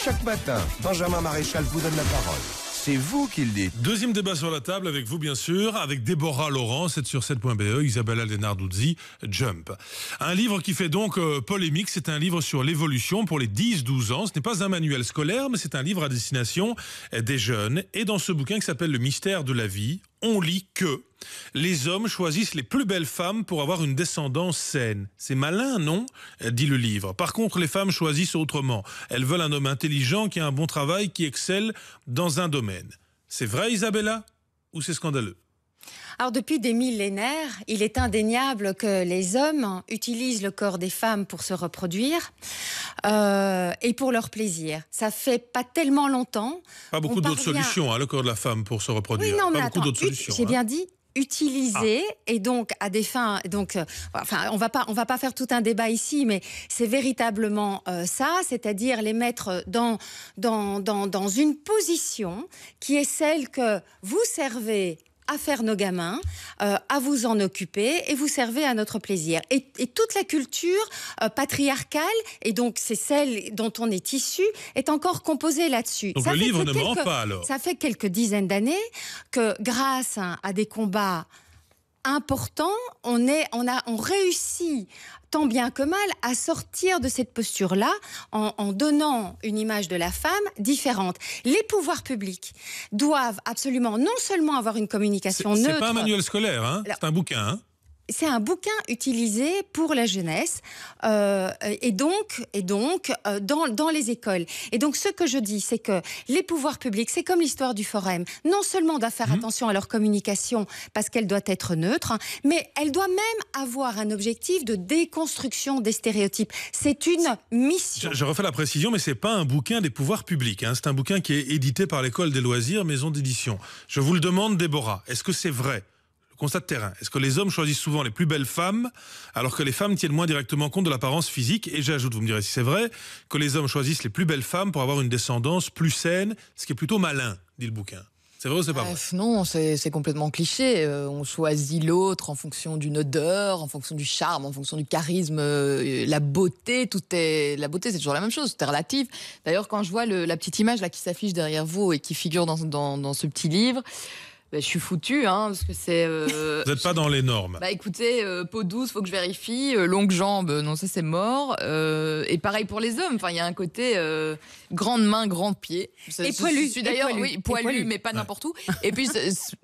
Chaque matin, Benjamin Maréchal vous donne la parole. C'est vous qui le dites. Deuxième débat sur la table avec vous, bien sûr, avec Déborah Laurent, 7sur7.be, Isabella Lenarduzzi, Jump. Un livre qui fait donc polémique, c'est un livre sur l'évolution pour les 10-12 ans. Ce n'est pas un manuel scolaire, mais c'est un livre à destination des jeunes. Et dans ce bouquin qui s'appelle Le mystère de la vie, on lit que les hommes choisissent les plus belles femmes pour avoir une descendance saine. C'est malin, non ? Dit le livre. Par contre, les femmes choisissent autrement. Elles veulent un homme intelligent qui a un bon travail, qui excelle dans un domaine. C'est vrai, Isabella ? Ou c'est scandaleux ? Alors depuis des millénaires, il est indéniable que les hommes utilisent le corps des femmes pour se reproduire et pour leur plaisir. Ça fait pas tellement longtemps. Pas beaucoup d'autres solutions, le corps de la femme pour se reproduire. Oui, non, mais pas beaucoup d'autres solutions. J'ai bien dit utiliser et donc à des fins on va pas faire tout un débat ici, mais c'est véritablement ça, c'est-à-dire les mettre dans une position qui est celle que vous servez à faire nos gamins, à vous en occuper, et vous servez à notre plaisir. Et toute la culture patriarcale, et donc c'est celle dont on est issu, est encore composée là-dessus. Donc le livre ne ment pas alors. Ça fait quelques dizaines d'années que grâce à des combats importants, on réussit tant bien que mal à sortir de cette posture-là en donnant une image de la femme différente. Les pouvoirs publics doivent absolument non seulement avoir une communication neutre... C'est pas un manuel scolaire, c'est un bouquin. C'est un bouquin utilisé pour la jeunesse et donc dans les écoles. Et donc ce que je dis, c'est que les pouvoirs publics, c'est comme l'histoire du forum, non seulement doivent faire attention à leur communication parce qu'elle doit être neutre, mais elle doit même avoir un objectif de déconstruction des stéréotypes. C'est une mission. Je refais la précision, mais c'est pas un bouquin des pouvoirs publics. C'est un bouquin qui est édité par l'École des loisirs, maison d'édition. Je vous le demande, Déborah, est-ce que c'est vrai ? Constat de terrain. Est-ce que les hommes choisissent souvent les plus belles femmes, alors que les femmes tiennent moins directement compte de l'apparence physique ? Et j'ajoute, vous me direz si c'est vrai, que les hommes choisissent les plus belles femmes pour avoir une descendance plus saine, ce qui est plutôt malin, dit le bouquin. C'est vrai ou c'est pas vrai ? Non, c'est complètement cliché. On choisit l'autre en fonction d'une odeur, en fonction du charme, en fonction du charisme, la beauté. La beauté, c'est toujours la même chose, tout est relatif. D'ailleurs, quand je vois la petite image là qui s'affiche derrière vous et qui figure dans ce petit livre, je suis foutue, parce que c'est... Vous n'êtes pas dans les normes. Écoutez, peau douce, faut que je vérifie. Longue jambe, non, ça c'est mort. Et pareil pour les hommes. Il y a un côté grande main, grand pied. Et poilu. Je suis d'ailleurs, poilu, mais pas n'importe où. Et puis,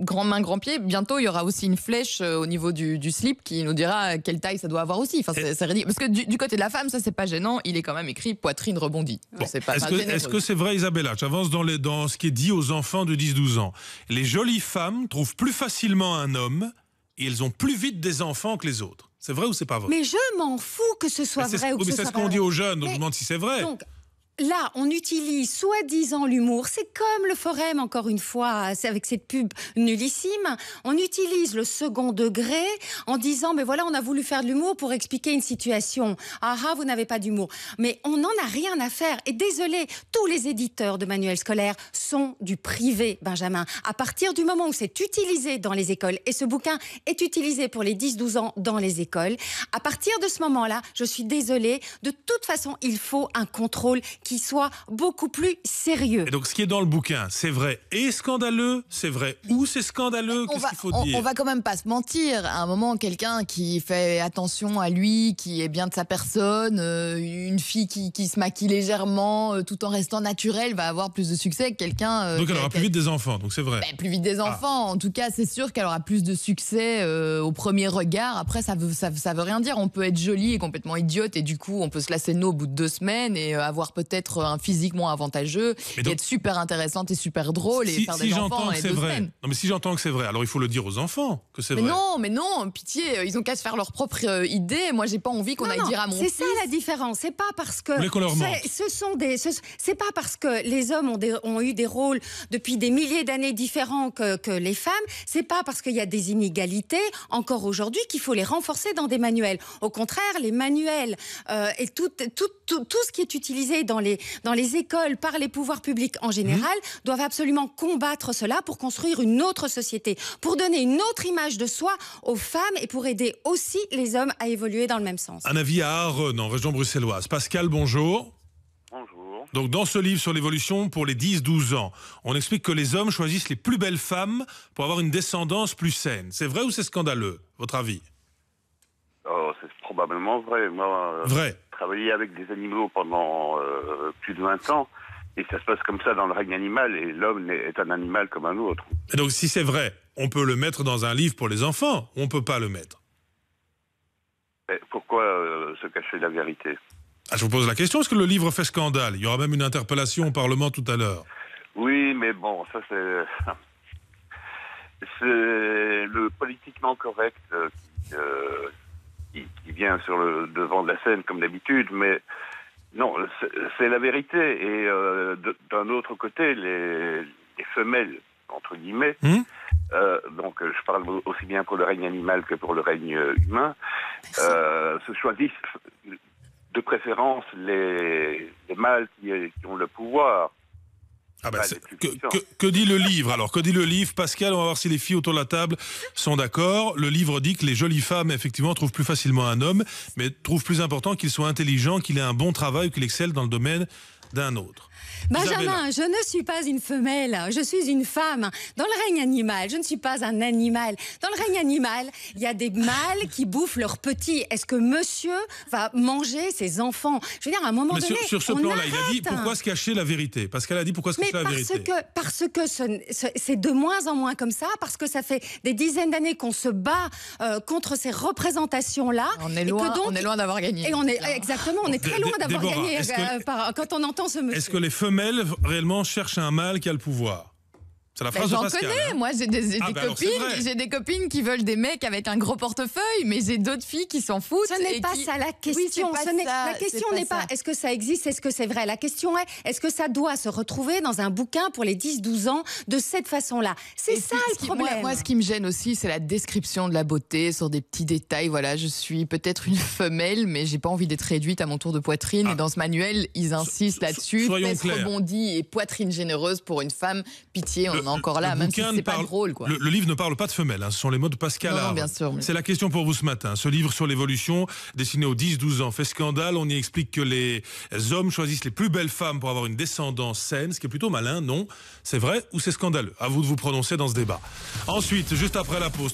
grande main, grand pied. Bientôt, il y aura aussi une flèche au niveau du slip qui nous dira quelle taille ça doit avoir aussi. C'est ridicule. Parce que du côté de la femme, ça c'est pas gênant. Il est quand même écrit poitrine rebondie. Bon, est-ce que c'est vrai, Isabella ? J'avance dans ce qui est dit aux enfants de 10-12 ans. Les jolies femmes trouvent plus facilement un homme et elles ont plus vite des enfants que les autres. C'est vrai ou c'est pas vrai ? Mais je m'en fous que ce soit vrai ou que ce soit pas vrai. Mais c'est ce qu'on dit aux jeunes, donc je me demande si c'est vrai. Donc, là, on utilise soi-disant l'humour. C'est comme le forum, encore une fois, avec cette pub nullissime. On utilise le second degré en disant, mais voilà, on a voulu faire de l'humour pour expliquer une situation. Ah, vous n'avez pas d'humour. Mais on n'en a rien à faire. Et désolé, tous les éditeurs de manuels scolaires sont du privé, Benjamin. À partir du moment où c'est utilisé dans les écoles, et ce bouquin est utilisé pour les 10-12 ans dans les écoles, à partir de ce moment-là, je suis désolée, de toute façon, il faut un contrôle qui soit beaucoup plus sérieux. Et donc ce qui est dans le bouquin, c'est vrai et scandaleux, c'est vrai ou c'est scandaleux, qu'est-ce qu'il faut dire ? On va quand même pas se mentir. À un moment, quelqu'un qui fait attention à lui, qui est bien de sa personne, une fille qui se maquille légèrement, tout en restant naturelle, va avoir plus de succès que quelqu'un... donc elle aura plus vite des enfants, donc c'est vrai. Plus vite des enfants, en tout cas, c'est sûr qu'elle aura plus de succès au premier regard. Après, ça veut rien dire. On peut être jolie et complètement idiote, et du coup, on peut se lasser de nous au bout de 2 semaines et avoir peut-être un physique moins avantageux, et être super intéressante et super drôle et faire des enfants en 2 semaines. Non, mais si j'entends que c'est vrai, alors il faut le dire aux enfants que c'est vrai. Mais non, pitié, ils ont qu'à se faire leur propre idée. Moi, j'ai pas envie qu'on aille dire à mon fils. C'est ça la différence. C'est pas parce que c'est pas parce que les hommes ont eu des rôles depuis des milliers d'années différents que les femmes. C'est pas parce qu'il y a des inégalités encore aujourd'hui qu'il faut les renforcer dans des manuels. Au contraire, les manuels et tout ce qui est utilisé dans les écoles par les pouvoirs publics en général doivent absolument combattre cela pour construire une autre société, pour donner une autre image de soi aux femmes et pour aider aussi les hommes à évoluer dans le même sens. Un avis à Aaron, en région bruxelloise. Pascal, bonjour. Bonjour. Donc dans ce livre sur l'évolution pour les 10-12 ans, on explique que les hommes choisissent les plus belles femmes pour avoir une descendance plus saine. C'est vrai ou c'est scandaleux, votre avis? Oh, c'est probablement vrai. Moi, Vrai. j'ai travaillé avec des animaux pendant plus de 20 ans, et ça se passe comme ça dans le règne animal, et l'homme est un animal comme un autre. Et donc si c'est vrai, on peut le mettre dans un livre pour les enfants, ou on peut pas le mettre? Et pourquoi se cacher la vérité? Ah, je vous pose la question, est-ce que le livre fait scandale? Il y aura même une interpellation au Parlement tout à l'heure. Oui, mais bon, ça c'est... c'est le politiquement correct qui vient sur le devant de la scène comme d'habitude, mais non, c'est la vérité. Et d'un autre côté, les femelles, entre guillemets, donc je parle aussi bien pour le règne animal que pour le règne humain, se choisissent de préférence les mâles qui ont le pouvoir. Ah ben, que dit le livre alors? Que dit le livre, Pascal? On va voir si les filles autour de la table sont d'accord. Le livre dit que les jolies femmes, effectivement, trouvent plus facilement un homme, mais trouvent plus important qu'il soit intelligent, qu'il ait un bon travail, qu'il excelle dans le domaine d'un autre. Benjamin, je ne suis pas une femelle, je suis une femme. Dans le règne animal, je ne suis pas un animal. Dans le règne animal, il y a des mâles qui bouffent leurs petits. Est-ce que monsieur va manger ses enfants? Je veux dire, à un moment donné, sur ce plan-là, il a dit pourquoi se cacher la vérité? Pascal a dit pourquoi se cacher la vérité? Parce que c'est de moins en moins comme ça, parce que ça fait des dizaines d'années qu'on se bat contre ces représentations-là. On est loin d'avoir gagné. Et on est très loin d'avoir gagné quand on entend ce monsieur. Est-ce que les femelles réellement cherchent un mâle qui a le pouvoir? C'est la phrase de Pascal. J'en connais, moi j'ai des copines qui veulent des mecs avec un gros portefeuille, mais j'ai d'autres filles qui s'en foutent. Ce n'est pas ça la question. La question n'est pas est-ce que ça existe, est-ce que c'est vrai. La question est-ce que ça doit se retrouver dans un bouquin pour les 10-12 ans de cette façon-là. C'est ça le problème. Moi, ce qui me gêne aussi, c'est la description de la beauté sur des petits détails. Voilà, je suis peut-être une femelle, mais j'ai pas envie d'être réduite à mon tour de poitrine. Et dans ce manuel, ils insistent là-dessus. Soyons fesses clairs. rebondies et poitrine généreuse pour une femme. Pitié, on en est encore là, même si c'est pas drôle, quoi. Le livre ne parle pas de femelles, ce sont les mots de Pascal. Non, bien sûr. C'est la question pour vous ce matin. Ce livre sur l'évolution, destiné aux 10-12 ans, fait scandale. On y explique que les hommes choisissent les plus belles femmes pour avoir une descendance saine, ce qui est plutôt malin, non? C'est vrai ou c'est scandaleux? À vous de vous prononcer dans ce débat. Ensuite, juste après la pause,